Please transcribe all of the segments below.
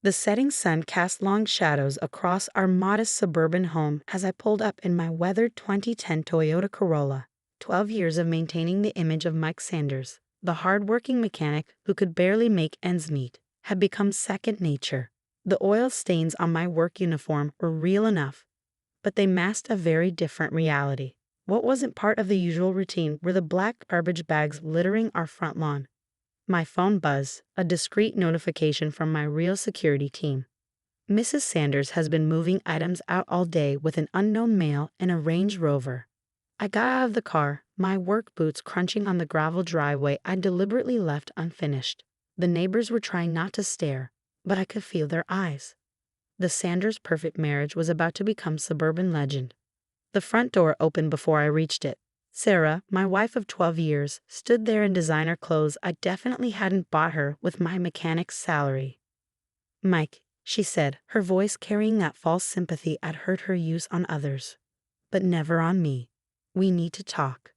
The setting sun cast long shadows across our modest suburban home as I pulled up in my weathered 2010 Toyota Corolla. 12 years of maintaining the image of Mike Sanders, the hard-working mechanic who could barely make ends meet, had become second nature. The oil stains on my work uniform were real enough, but they masked a very different reality. What wasn't part of the usual routine were the black garbage bags littering our front lawn. My phone buzzed, a discreet notification from my real security team. Mrs. Sanders has been moving items out all day with an unknown male in a Range Rover. I got out of the car, my work boots crunching on the gravel driveway I'd deliberately left unfinished. The neighbors were trying not to stare, but I could feel their eyes. The Sanders perfect marriage was about to become suburban legend. The front door opened before I reached it. Sarah, my wife of 12 years, stood there in designer clothes I definitely hadn't bought her with my mechanic's salary. "Mike," she said, her voice carrying that false sympathy I'd heard her use on others. But never on me. "We need to talk."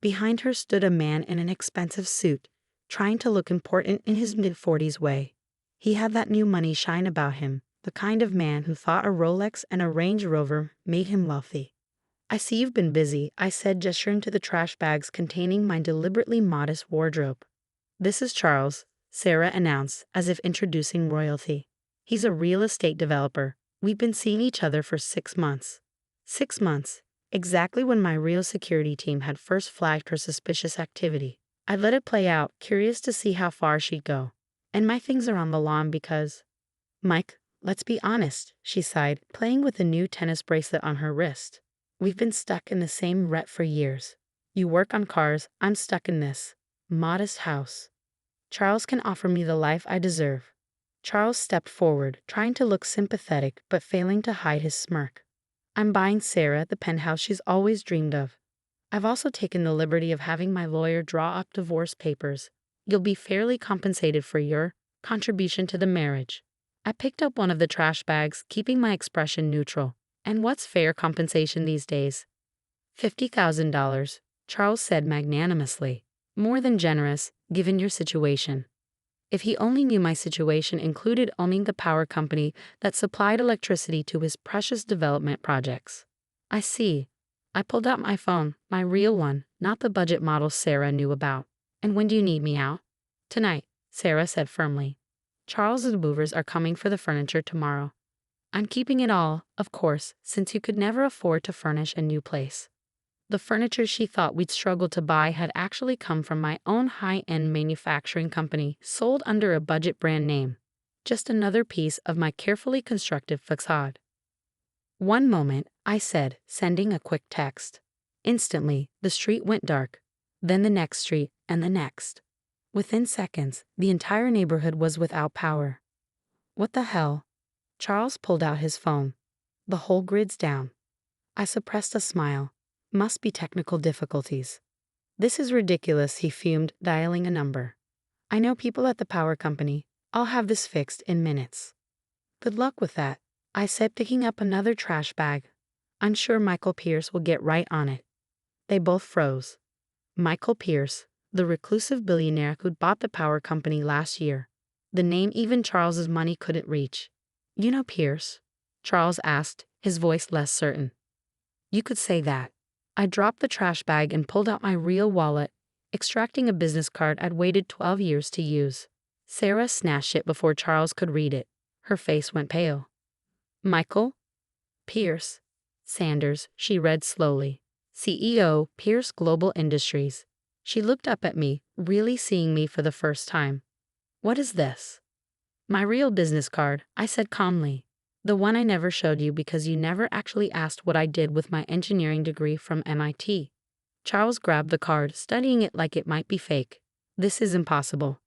Behind her stood a man in an expensive suit, trying to look important in his mid-40s way. He had that new money shine about him, the kind of man who thought a Rolex and a Range Rover made him wealthy. "I see you've been busy," I said, gesturing to the trash bags containing my deliberately modest wardrobe. "This is Charles," Sarah announced, as if introducing royalty. "He's a real estate developer. We've been seeing each other for 6 months." 6 months, exactly when my real security team had first flagged her suspicious activity. I let it play out, curious to see how far she'd go. "And my things are on the lawn because—" "Mike, let's be honest," she sighed, playing with a new tennis bracelet on her wrist. "We've been stuck in the same rut for years. You work on cars, I'm stuck in this modest house. Charles can offer me the life I deserve." Charles stepped forward, trying to look sympathetic but failing to hide his smirk. "I'm buying Sarah the penthouse she's always dreamed of. I've also taken the liberty of having my lawyer draw up divorce papers. You'll be fairly compensated for your contribution to the marriage." I picked up one of the trash bags, keeping my expression neutral. "And what's fair compensation these days?" $50,000, Charles said magnanimously. "More than generous, given your situation." If he only knew my situation included owning the power company that supplied electricity to his precious development projects. "I see." I pulled out my phone, my real one, not the budget model Sarah knew about. "And when do you need me out?" "Tonight," Sarah said firmly. "Charles's movers are coming for the furniture tomorrow. I'm keeping it all, of course, since you could never afford to furnish a new place." The furniture she thought we'd struggle to buy had actually come from my own high-end manufacturing company, sold under a budget brand name. Just another piece of my carefully constructed facade. "One moment," I said, sending a quick text. Instantly, the street went dark. Then the next street, and the next. Within seconds, the entire neighborhood was without power. "What the hell?" Charles pulled out his phone. "The whole grid's down." I suppressed a smile. "Must be technical difficulties." "This is ridiculous," he fumed, dialing a number. "I know people at the power company. I'll have this fixed in minutes." "Good luck with that," I said, picking up another trash bag. "I'm sure Michael Pierce will get right on it." They both froze. Michael Pierce, the reclusive billionaire who'd bought the power company last year. The name even Charles's money couldn't reach. "You know Pierce?" Charles asked, his voice less certain. "You could say that." I dropped the trash bag and pulled out my real wallet, extracting a business card I'd waited 12 years to use. Sarah snatched it before Charles could read it. Her face went pale. "Michael Pierce Sanders," she read slowly. "CEO, Pierce Global Industries." She looked up at me, really seeing me for the first time. "What is this?" "My real business card," I said calmly. "The one I never showed you because you never actually asked what I did with my engineering degree from MIT. Charles grabbed the card, studying it like it might be fake. "This is impossible.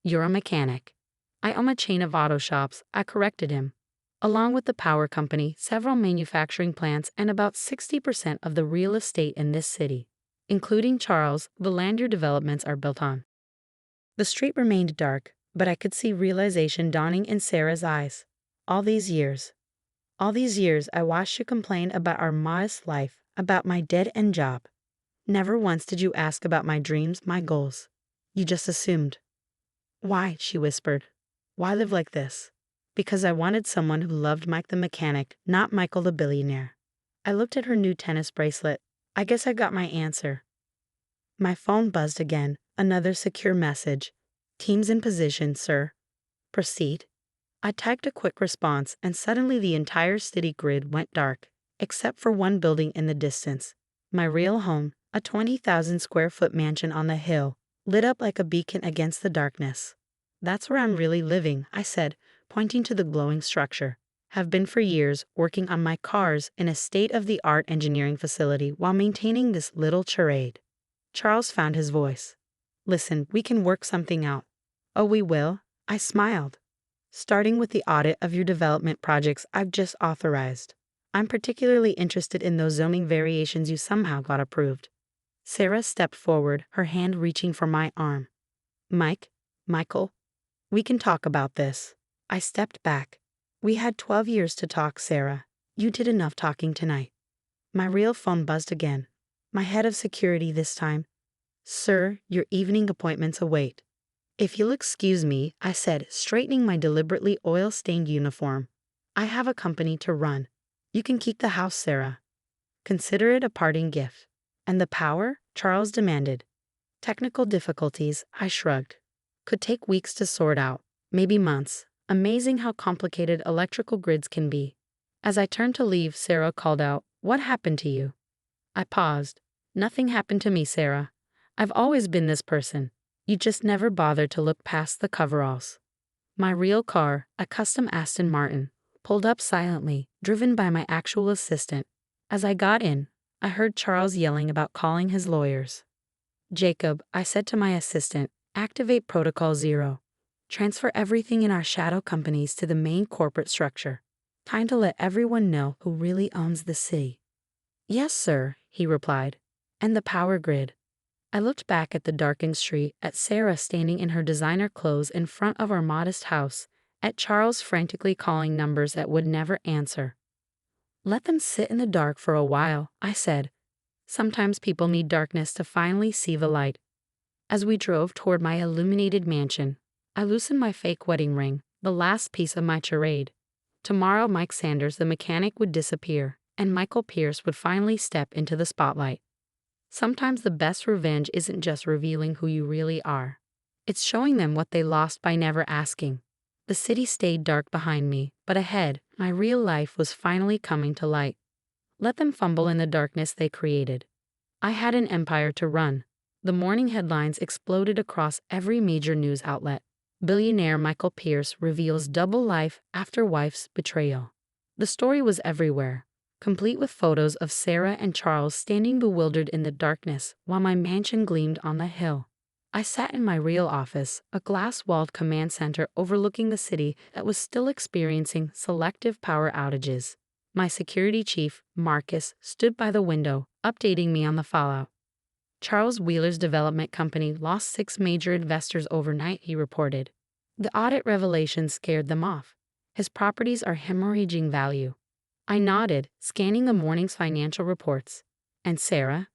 You're a mechanic." "I own a chain of auto shops," I corrected him. "Along with the power company, several manufacturing plants, and about 60% of the real estate in this city, including Charles, the land your developments are built on." The street remained dark, but I could see realization dawning in Sarah's eyes. All these years I watched you complain about our modest life, about my dead-end job. Never once did you ask about my dreams, my goals. You just assumed. "Why?" she whispered. "Why live like this?" Because I wanted someone who loved Mike the mechanic, not Michael the billionaire. I looked at her new tennis bracelet. I guess I got my answer. My phone buzzed again. Another secure message. Teams in position, sir. Proceed. I typed a quick response, and suddenly the entire city grid went dark, except for one building in the distance. My real home, a 20,000 square foot mansion on the hill, lit up like a beacon against the darkness. That's where I'm really living, I said, pointing to the glowing structure. Have been for years working on my cars in a state-of-the-art engineering facility while maintaining this little charade. Charles found his voice. Listen, we can work something out. Oh, we will? I smiled. Starting with the audit of your development projects I've just authorized. I'm particularly interested in those zoning variations you somehow got approved. Sarah stepped forward, her hand reaching for my arm. Michael, we can talk about this. I stepped back. We had 12 years to talk, Sarah. You did enough talking tonight. My real phone buzzed again. My head of security this time. Sir, your evening appointments await. If you'll excuse me, I said, straightening my deliberately oil-stained uniform. I have a company to run. You can keep the house, Sarah. Consider it a parting gift. And the power? Charles demanded. Technical difficulties, I shrugged. Could take weeks to sort out, maybe months. Amazing how complicated electrical grids can be. As I turned to leave, Sarah called out, "What happened to you?" I paused. Nothing happened to me, Sarah. I've always been this person. You just never bothered to look past the coveralls. My real car, a custom Aston Martin, pulled up silently, driven by my actual assistant. As I got in, I heard Charles yelling about calling his lawyers. Jacob, I said to my assistant, activate Protocol 0. Transfer everything in our shadow companies to the main corporate structure. Time to let everyone know who really owns the city. Yes, sir, he replied. And the power grid. I looked back at the darkened street, at Sarah standing in her designer clothes in front of our modest house, at Charles frantically calling numbers that would never answer. Let them sit in the dark for a while, I said. Sometimes people need darkness to finally see the light. As we drove toward my illuminated mansion, I loosened my fake wedding ring, the last piece of my charade. Tomorrow Mike Sanders the mechanic would disappear, and Michael Pierce would finally step into the spotlight. Sometimes the best revenge isn't just revealing who you really are. It's showing them what they lost by never asking. The city stayed dark behind me, but ahead, my real life was finally coming to light. Let them fumble in the darkness they created. I had an empire to run. The morning headlines exploded across every major news outlet. Billionaire Michael Pierce reveals double life after wife's betrayal. The story was everywhere, complete with photos of Sarah and Charles standing bewildered in the darkness while my mansion gleamed on the hill. I sat in my real office, a glass-walled command center overlooking the city that was still experiencing selective power outages. My security chief, Marcus, stood by the window, updating me on the fallout. Charles Wheeler's development company lost 6 major investors overnight, he reported. The audit revelations scared them off. His properties are hemorrhaging value. I nodded, scanning the morning's financial reports. And Sarah?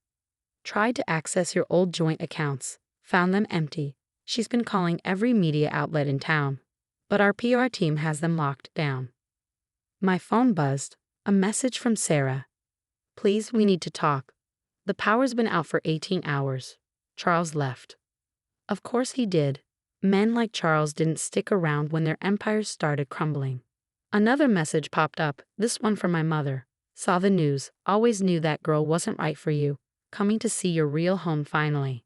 Tried to access your old joint accounts. Found them empty. She's been calling every media outlet in town. But our PR team has them locked down. My phone buzzed. A message from Sarah. Please, we need to talk. The power's been out for 18 hours. Charles left. Of course he did. Men like Charles didn't stick around when their empires started crumbling. Another message popped up, this one from my mother. Saw the news, always knew that girl wasn't right for you. Coming to see your real home finally.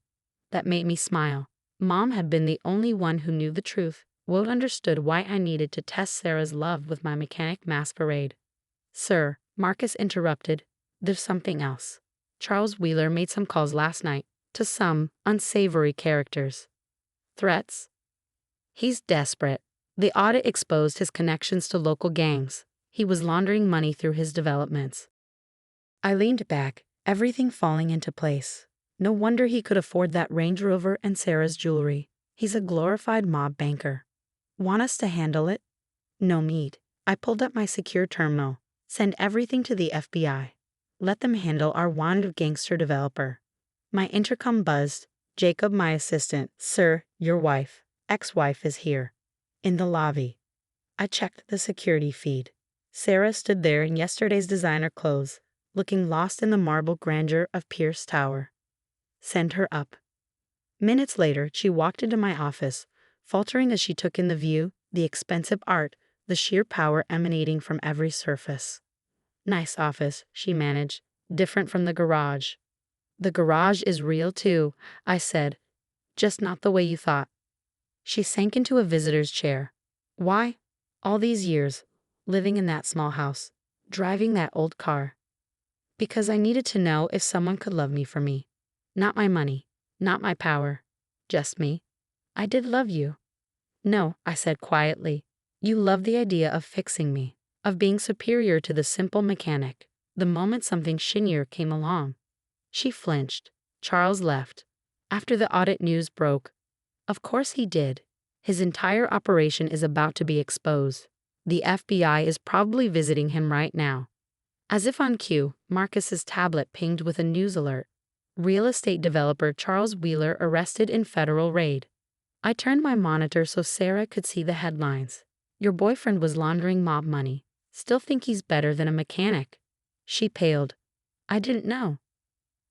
That made me smile. Mom had been the only one who knew the truth, would understood why I needed to test Sarah's love with my mechanic masquerade. Sir, Marcus interrupted. There's something else. Charles Wheeler made some calls last night, to some unsavory characters. Threats? He's desperate. The audit exposed his connections to local gangs. He was laundering money through his developments. I leaned back, everything falling into place. No wonder he could afford that Range Rover and Sarah's jewelry. He's a glorified mob banker. Want us to handle it? No need. I pulled up my secure terminal. Send everything to the FBI. Let them handle our wanted gangster developer. My intercom buzzed. Jacob, my assistant. Sir, your wife, ex-wife is here. In the lobby. I checked the security feed. Sarah stood there in yesterday's designer clothes, looking lost in the marble grandeur of Pierce Tower. Send her up. Minutes later, she walked into my office, faltering as she took in the view, the expensive art, the sheer power emanating from every surface. Nice office, she managed, different from the garage. The garage is real too, I said, just not the way you thought. She sank into a visitor's chair. Why? All these years, living in that small house, driving that old car. Because I needed to know if someone could love me for me. Not my money, not my power, just me. I did love you. No, I said quietly. You loved the idea of fixing me, of being superior to the simple mechanic, the moment something shinier came along. She flinched. Charles left. After the audit news broke. Of course he did. His entire operation is about to be exposed. The FBI is probably visiting him right now. As if on cue, Marcus's tablet pinged with a news alert. Real estate developer Charles Wheeler arrested in federal raid. I turned my monitor so Sarah could see the headlines. Your boyfriend was laundering mob money. Still think he's better than a mechanic. She paled. I didn't know.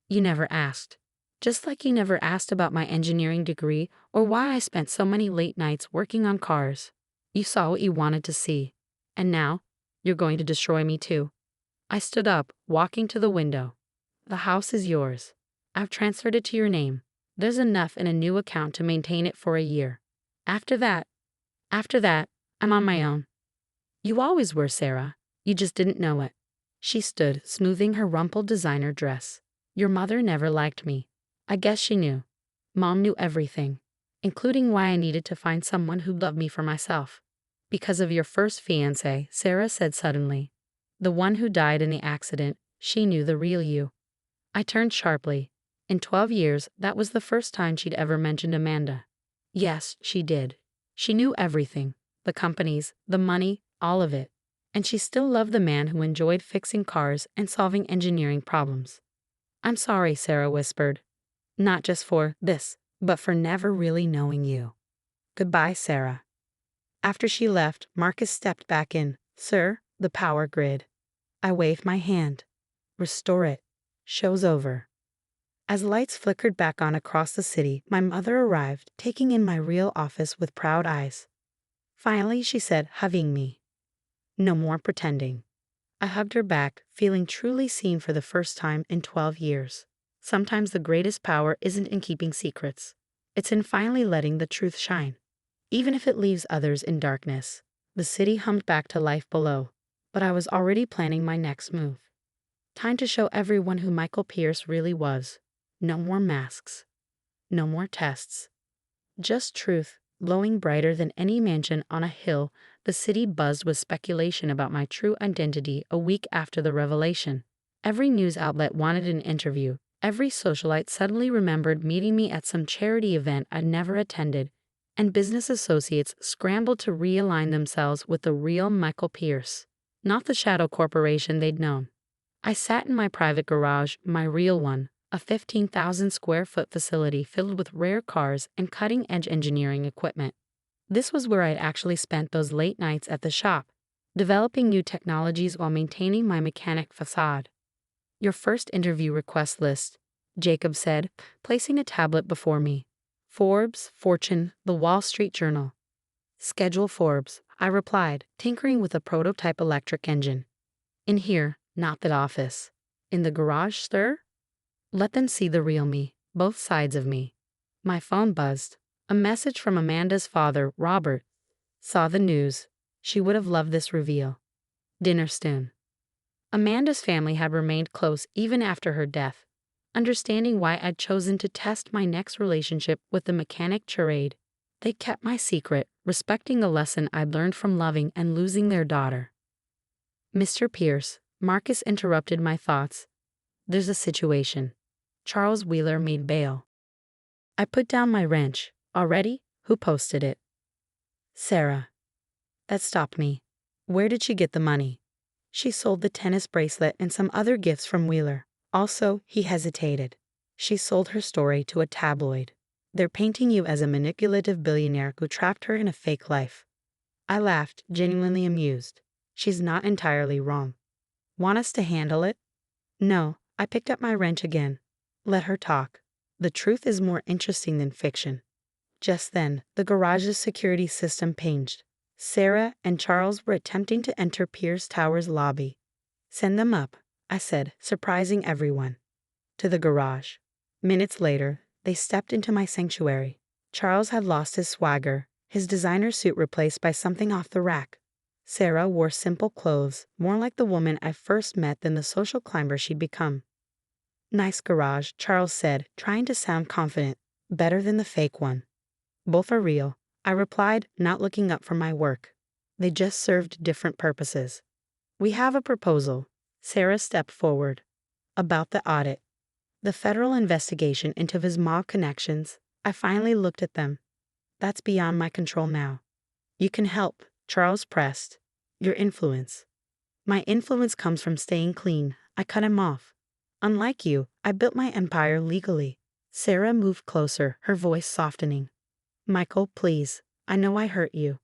You never asked. Just like you never asked about my engineering degree or why I spent so many late nights working on cars. You saw what you wanted to see. And now, you're going to destroy me too. I stood up, walking to the window. The house is yours. I've transferred it to your name. There's enough in a new account to maintain it for a year. After that, I'm on my own. You always were, Sarah. You just didn't know it. She stood, smoothing her rumpled designer dress. Your mother never liked me. I guess she knew. Mom knew everything, including why I needed to find someone who loved me for myself. Because of your first fiancé, Sarah said suddenly. The one who died in the accident, she knew the real you. I turned sharply. In 12 years, that was the first time she'd ever mentioned Amanda. Yes, she did. She knew everything. The companies, the money, all of it. And she still loved the man who enjoyed fixing cars and solving engineering problems. I'm sorry, Sarah whispered. Not just for this, but for never really knowing you. Goodbye, Sarah. After she left, Marcus stepped back in. Sir, the power grid. I waved my hand. Restore it. Show's over. As lights flickered back on across the city, my mother arrived, taking in my real office with proud eyes. Finally, she said, hugging me. No more pretending. I hugged her back, feeling truly seen for the first time in 12 years. Sometimes the greatest power isn't in keeping secrets. It's in finally letting the truth shine. Even if it leaves others in darkness. The city hummed back to life below, but I was already planning my next move. Time to show everyone who Michael Pierce really was. No more masks. No more tests. Just truth, glowing brighter than any mansion on a hill. The city buzzed with speculation about my true identity a week after the revelation. Every news outlet wanted an interview. Every socialite suddenly remembered meeting me at some charity event I'd never attended, and business associates scrambled to realign themselves with the real Michael Pierce, not the shadow corporation they'd known. I sat in my private garage, my real one, a 15,000 square foot facility filled with rare cars and cutting-edge engineering equipment. This was where I'd actually spent those late nights at the shop, developing new technologies while maintaining my mechanic facade. Your first interview request list, Jacob said, placing a tablet before me. Forbes, Fortune, The Wall Street Journal. Schedule Forbes, I replied, tinkering with a prototype electric engine. In here, not that office. In the garage, sir? Let them see the real me, both sides of me. My phone buzzed. A message from Amanda's father, Robert. Saw the news. She would have loved this reveal. Dinner soon. Amanda's family had remained close even after her death, understanding why I'd chosen to test my next relationship with the mechanic charade. They kept my secret, respecting a lesson I'd learned from loving and losing their daughter. Mr. Pierce, Marcus interrupted my thoughts. There's a situation. Charles Wheeler made bail. I put down my wrench. Already? Who posted it? Sarah. That stopped me. Where did she get the money? She sold the tennis bracelet and some other gifts from Wheeler. Also, he hesitated. She sold her story to a tabloid. They're painting you as a manipulative billionaire who trapped her in a fake life. I laughed, genuinely amused. She's not entirely wrong. Want us to handle it? No, I picked up my wrench again. Let her talk. The truth is more interesting than fiction. Just then, the garage's security system pinged. Sarah and Charles were attempting to enter Pierce Tower's lobby. Send them up, I said, surprising everyone. To the garage. Minutes later, they stepped into my sanctuary. Charles had lost his swagger, his designer suit replaced by something off the rack. Sarah wore simple clothes, more like the woman I first met than the social climber she'd become. Nice garage, Charles said, trying to sound confident. Better than the fake one. Both are real, I replied, not looking up from my work. They just served different purposes. We have a proposal. Sarah stepped forward. About the audit. The federal investigation into his mob connections. I finally looked at them. That's beyond my control now. You can help, Charles pressed. Your influence. My influence comes from staying clean. I cut him off. Unlike you, I built my empire legally. Sarah moved closer, her voice softening. Michael, please. I know I hurt you.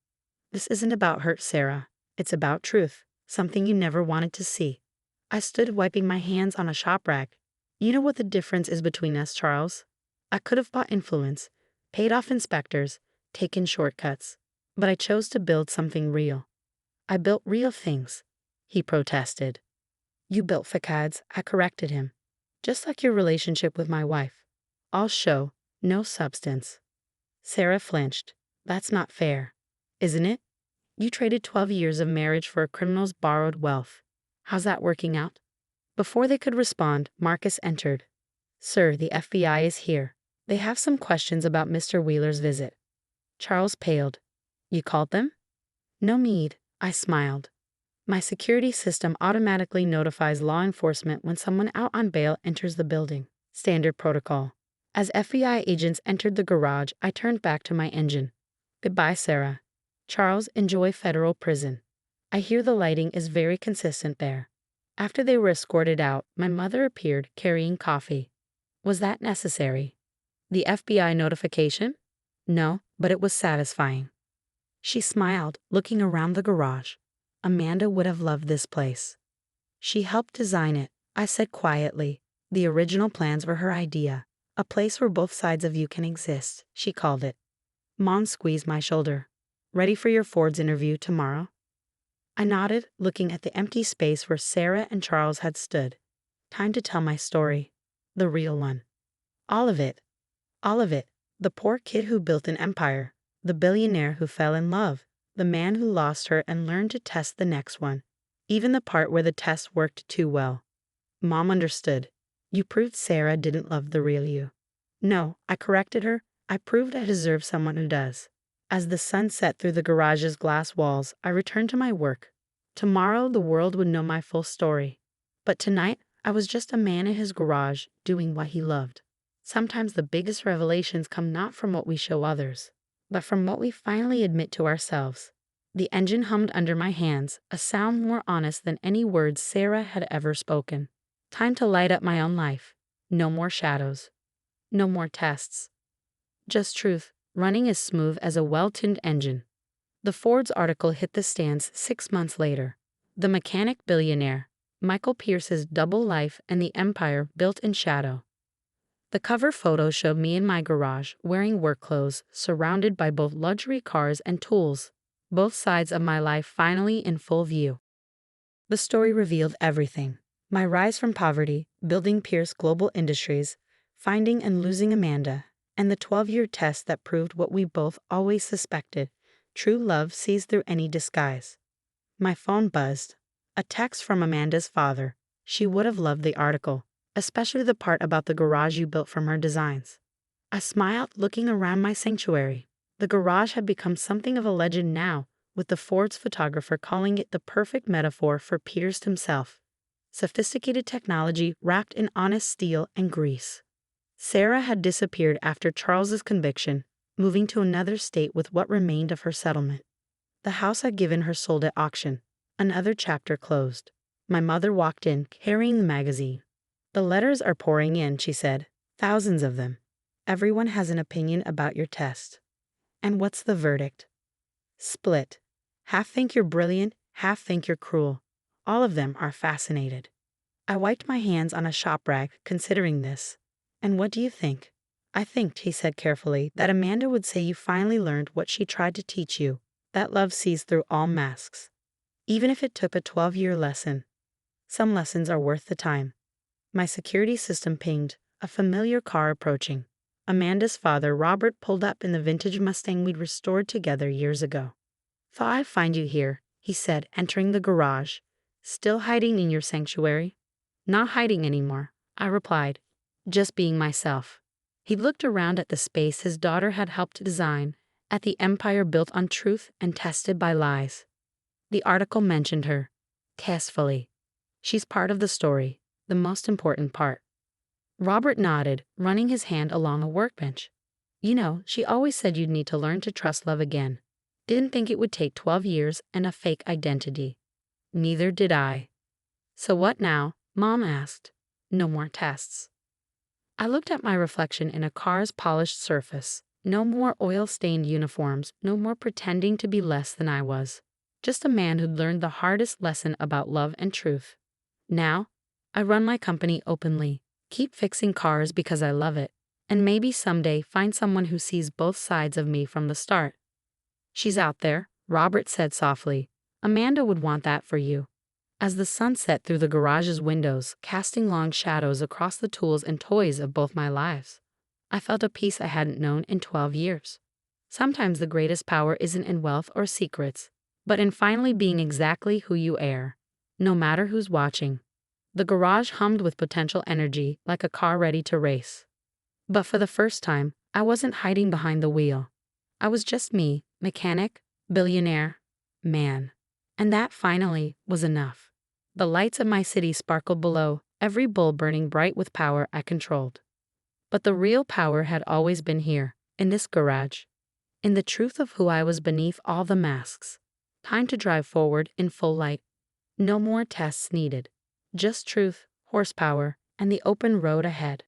This isn't about hurt, Sarah. It's about truth, something you never wanted to see. I stood wiping my hands on a shop rack. You know what the difference is between us, Charles? I could have bought influence, paid off inspectors, taken shortcuts, but I chose to build something real. I built real things, he protested. You built facades, I corrected him. Just like your relationship with my wife. All show, no substance. Sarah flinched. That's not fair. Isn't it? You traded 12 years of marriage for a criminal's borrowed wealth. How's that working out? Before they could respond, Marcus entered. Sir, the FBI is here. They have some questions about Mr. Wheeler's visit. Charles paled. You called them? No need, I smiled. My security system automatically notifies law enforcement when someone out on bail enters the building. Standard protocol. As FBI agents entered the garage, I turned back to my engine. Goodbye, Sarah. Charles, enjoy federal prison. I hear the lighting is very consistent there. After they were escorted out, my mother appeared carrying coffee. Was that necessary? The FBI notification? No, but it was satisfying. She smiled, looking around the garage. Amanda would have loved this place. She helped design it, I said quietly. The original plans were her idea. A place where both sides of you can exist, she called it. Mom squeezed my shoulder. Ready for your Ford's interview tomorrow? I nodded, looking at the empty space where Sarah and Charles had stood. Time to tell my story. The real one. All of it. All of it. The poor kid who built an empire. The billionaire who fell in love. The man who lost her and learned to test the next one. Even the part where the test worked too well. Mom understood. You proved Sarah didn't love the real you. No, I corrected her. I proved I deserve someone who does. As the sun set through the garage's glass walls, I returned to my work. Tomorrow the world would know my full story. But tonight, I was just a man in his garage doing what he loved. Sometimes the biggest revelations come not from what we show others, but from what we finally admit to ourselves. The engine hummed under my hands, a sound more honest than any words Sarah had ever spoken. Time to light up my own life. No more shadows. No more tests. Just truth, running as smooth as a well-tuned engine. The Ford's article hit the stands 6 months later. The Mechanic Billionaire, Michael Pierce's double life and the empire built in shadow. The cover photo showed me in my garage, wearing work clothes, surrounded by both luxury cars and tools. Both sides of my life finally in full view. The story revealed everything. My rise from poverty, building Pierce Global Industries, finding and losing Amanda, and the 12-year test that proved what we both always suspected. True love sees through any disguise. My phone buzzed. A text from Amanda's father. She would have loved the article, especially the part about the garage you built from her designs. I smiled, looking around my sanctuary. The garage had become something of a legend now, with the Ford's photographer calling it the perfect metaphor for Pierce himself. Sophisticated technology wrapped in honest steel and grease. Sarah had disappeared after Charles's conviction, moving to another state with what remained of her settlement. The house had given her sold at auction. Another chapter closed. My mother walked in, carrying the magazine. The letters are pouring in, she said. Thousands of them. Everyone has an opinion about your test. And what's the verdict? Split. Half think you're brilliant, half think you're cruel. All of them are fascinated. I wiped my hands on a shop rag, considering this. And what do you think? I think, he said carefully, that Amanda would say you finally learned what she tried to teach you, that love sees through all masks. Even if it took a 12-year lesson. Some lessons are worth the time. My security system pinged, a familiar car approaching. Amanda's father, Robert, pulled up in the vintage Mustang we'd restored together years ago. Thought I'd find you here, he said, entering the garage. Still hiding in your sanctuary? Not hiding anymore, I replied, just being myself. He looked around at the space his daughter had helped design, at the empire built on truth and tested by lies. The article mentioned her, testfully. She's part of the story, the most important part. Robert nodded, running his hand along a workbench. You know, she always said you'd need to learn to trust love again. Didn't think it would take 12 years and a fake identity. Neither did I. So what now? Mom asked. No more tests. I looked at my reflection in a car's polished surface. No more oil-stained uniforms, no more pretending to be less than I was. Just a man who'd learned the hardest lesson about love and truth. Now, I run my company openly, keep fixing cars because I love it, and maybe someday find someone who sees both sides of me from the start. She's out there, Robert said softly. Amanda would want that for you. As the sun set through the garage's windows, casting long shadows across the tools and toys of both my lives, I felt a peace I hadn't known in 12 years. Sometimes the greatest power isn't in wealth or secrets, but in finally being exactly who you are, no matter who's watching. The garage hummed with potential energy, like a car ready to race. But for the first time, I wasn't hiding behind the wheel. I was just me, mechanic, billionaire, man. And that finally was enough. The lights of my city sparkled below, every bulb burning bright with power I controlled. But the real power had always been here, in this garage. In the truth of who I was beneath all the masks. Time to drive forward in full light. No more tests needed. Just truth, horsepower, and the open road ahead.